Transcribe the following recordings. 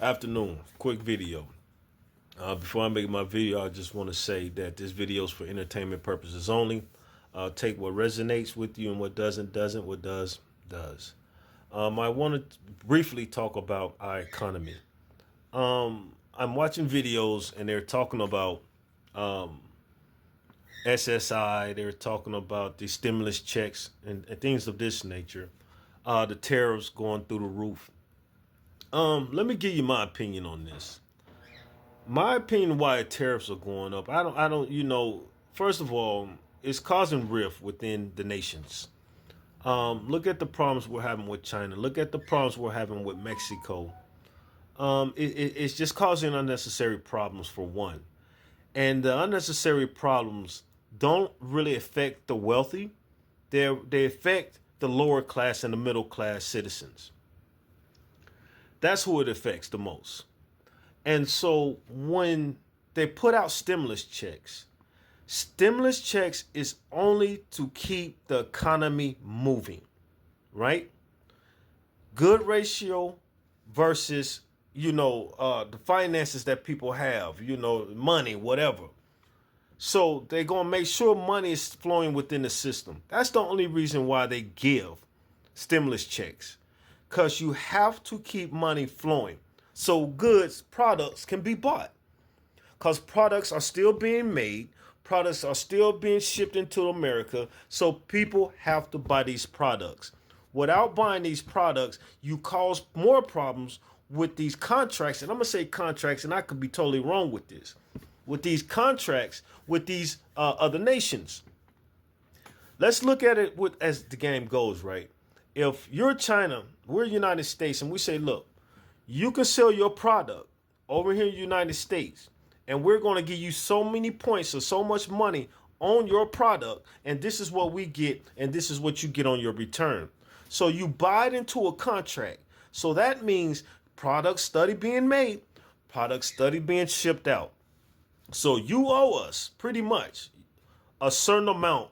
Afternoon, quick video. Before I make my video, I just want to say that this video is for entertainment purposes only. Take what resonates with you and what doesn't. What does. I want to briefly talk about our economy. I'm watching videos and they're talking about SSI. They're talking about the stimulus checks and things of this nature. The tariffs going through the roof. Let me give you my opinion on this. My opinion why tariffs are going up. I don't. First of all, it's causing rift within the nations. Look at the problems we're having with China. Look at the problems we're having with Mexico. It's just causing unnecessary problems for one. And the unnecessary problems don't really affect the wealthy. They affect the lower class and the middle class citizens. That's who it affects the most. And so when they put out stimulus checks is only to keep the economy moving, right? Good ratio versus, the finances that people have, money, whatever. So they're going to make sure money is flowing within the system. That's the only reason why they give stimulus checks, because you have to keep money flowing so goods, products can be bought, because products are still being made. Products are still being shipped into America. So people have to buy these products. Without buying these products, you cause more problems with these contracts. And I'm going to say contracts, and I could be totally wrong with this. With these contracts with these other nations. Let's look at it as the game goes, right? If you're China, we're United States, and we say, look, you can sell your product over here in the United States, and we're going to give you so many points or so much money on your product, and this is what we get, and this is what you get on your return. So you buy it into a contract. So that means product study being made, product study being shipped out. So you owe us pretty much a certain amount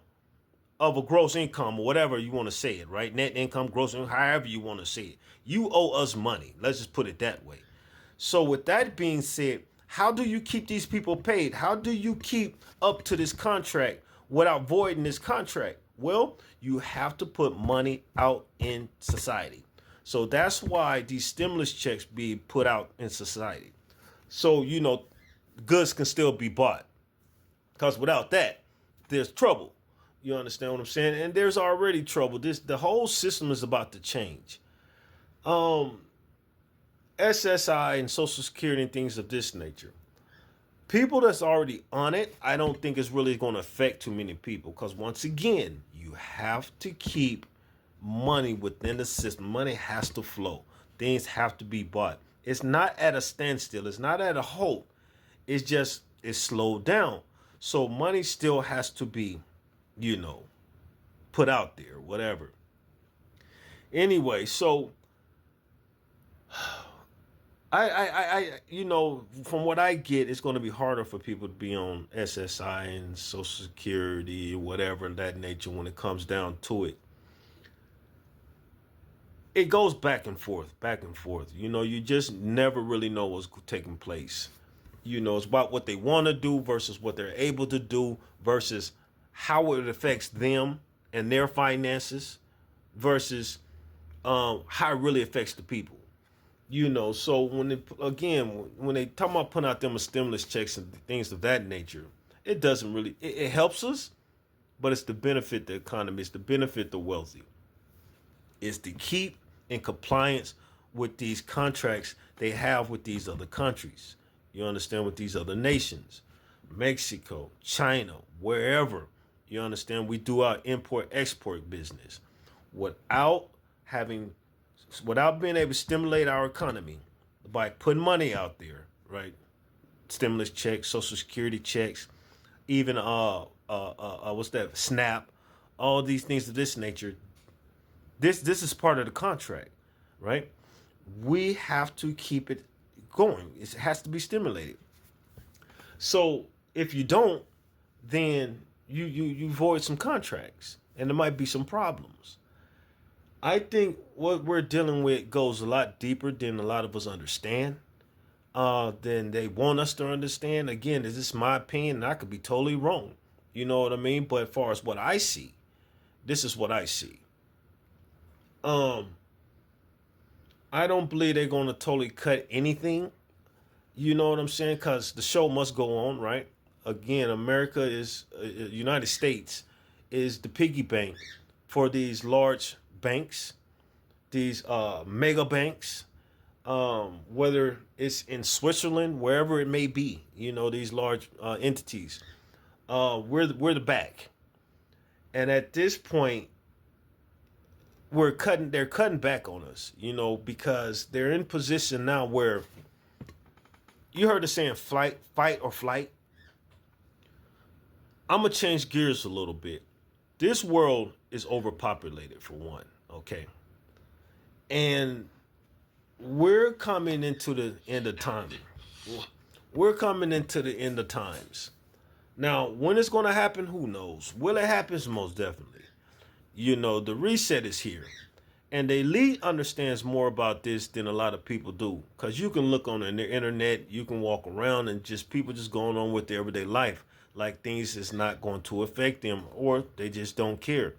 of a gross income or whatever you want to say it, right? Net income, gross income, however you want to say it. You owe us money. Let's just put it that way. So with that being said, how do you keep these people paid? How do you keep up to this contract without voiding this contract? Well, you have to put money out in society. So that's why these stimulus checks be put out in society. So, goods can still be bought. Because without that, there's trouble. You understand what I'm saying? And there's already trouble. The whole system is about to change. SSI and Social Security and things of this nature. People that's already on it, I don't think it's really going to affect too many people. Because once again, you have to keep money within the system. Money has to flow. Things have to be bought. It's not at a standstill. It's not at a halt. It's slowed down. So money still has to be, put out there, whatever. Anyway, so from what I get, it's going to be harder for people to be on SSI and Social Security, whatever of that nature when it comes down to it. It goes back and forth, back and forth. You just never really know what's taking place. It's about what they want to do versus what they're able to do versus how it affects them and their finances versus how it really affects the people. So when they talk about putting out them stimulus checks and things of that nature, it doesn't really, it helps us, but it's to benefit the economy, it's to benefit the wealthy. It's to keep in compliance with these contracts they have with these other countries. You understand, with these other nations, Mexico, China, wherever. You understand, we do our import-export business without being able to stimulate our economy by putting money out there, right? Stimulus checks, Social Security checks, even what's that? SNAP, all these things of this nature. This is part of the contract, right? We have to keep it going. It has to be stimulated. So if you don't, then you void some contracts, and there might be some problems. I think what we're dealing with goes a lot deeper than a lot of us understand. than they want us to understand. Again, this is my opinion, and I could be totally wrong. You know what I mean? But as far as what I see, this is what I see. Um, I don't believe they're going to totally cut anything. You know what I'm saying? Because the show must go on, right? Again, America is United States is the piggy bank for these large banks, these mega banks, whether it's in Switzerland, wherever it may be. You know, these large entities. We're the back, and at this point, they're cutting back on us. You know, because they're in position now where you heard the saying fight or flight. I'm gonna change gears a little bit. This world is overpopulated for one, okay? And we're coming into the end of time. We're coming into the end of times. Now, when it's gonna happen, who knows? Will it happen? Most definitely. You know, the reset is here. And the elite understands more about this than a lot of people do. Because you can look on the internet, you can walk around and just people just going on with their everyday life like things is not going to affect them or they just don't care.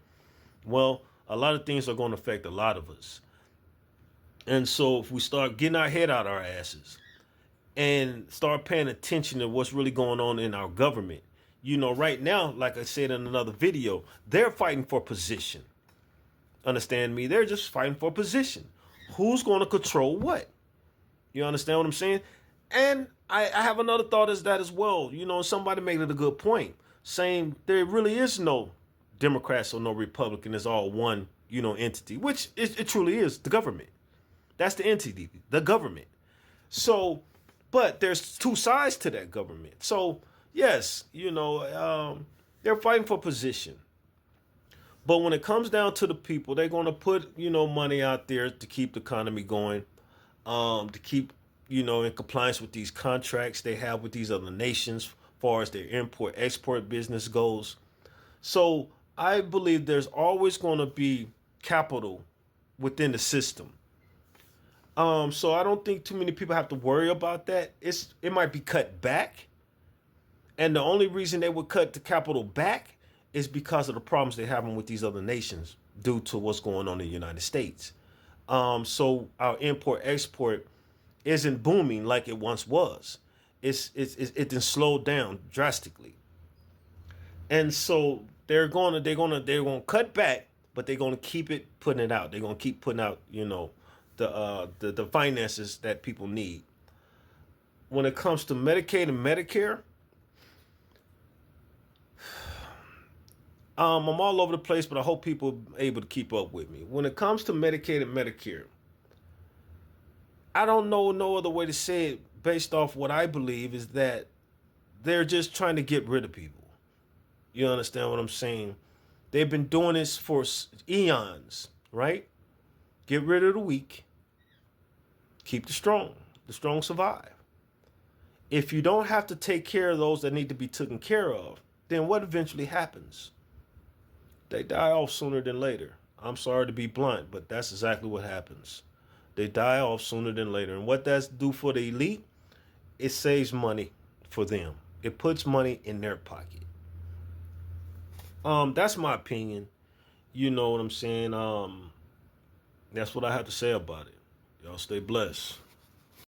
Well, a lot of things are going to affect a lot of us. And so if we start getting our head out our asses and start paying attention to what's really going on in our government, you know, right now, like I said in another video, they're fighting for position. Understand me? They're just fighting for position. Who's going to control what? You understand what I'm saying? And I have another thought as that as well. You know, somebody made it a good point, saying there really is no Democrats or no Republican. It's all one, you know, entity, which it truly is the government. That's the entity, the government. So, but there's two sides to that government. So, yes, you know, they're fighting for position. But when it comes down to the people, they're going to put, you know, money out there to keep the economy going, to keep, you know, in compliance with these contracts they have with these other nations as far as their import-export business goes. So I believe there's always going to be capital within the system. So I don't think too many people have to worry about that. It might be cut back. And the only reason they would cut the capital back is because of the problems they're having with these other nations due to what's going on in the United States. So our import export isn't booming like it once was. It then slowed down drastically. And so they're gonna cut back, but they're gonna keep putting it out. They're gonna keep putting out, you know, the finances that people need. When it comes to Medicaid and Medicare, I'm all over the place, but I hope people are able to keep up with me. When it comes to Medicaid and Medicare, I don't know no other way to say it based off what I believe is that they're just trying to get rid of people. You understand what I'm saying? They've been doing this for eons, right? Get rid of the weak, keep the strong. The strong survive. If you don't have to take care of those that need to be taken care of, then what eventually happens? They die off sooner than later. I'm sorry to be blunt, but that's exactly what happens. They die off sooner than later. And what that's do for the elite, it saves money for them. It puts money in their pocket. That's my opinion. You know what I'm saying? That's what I have to say about it. Y'all stay blessed.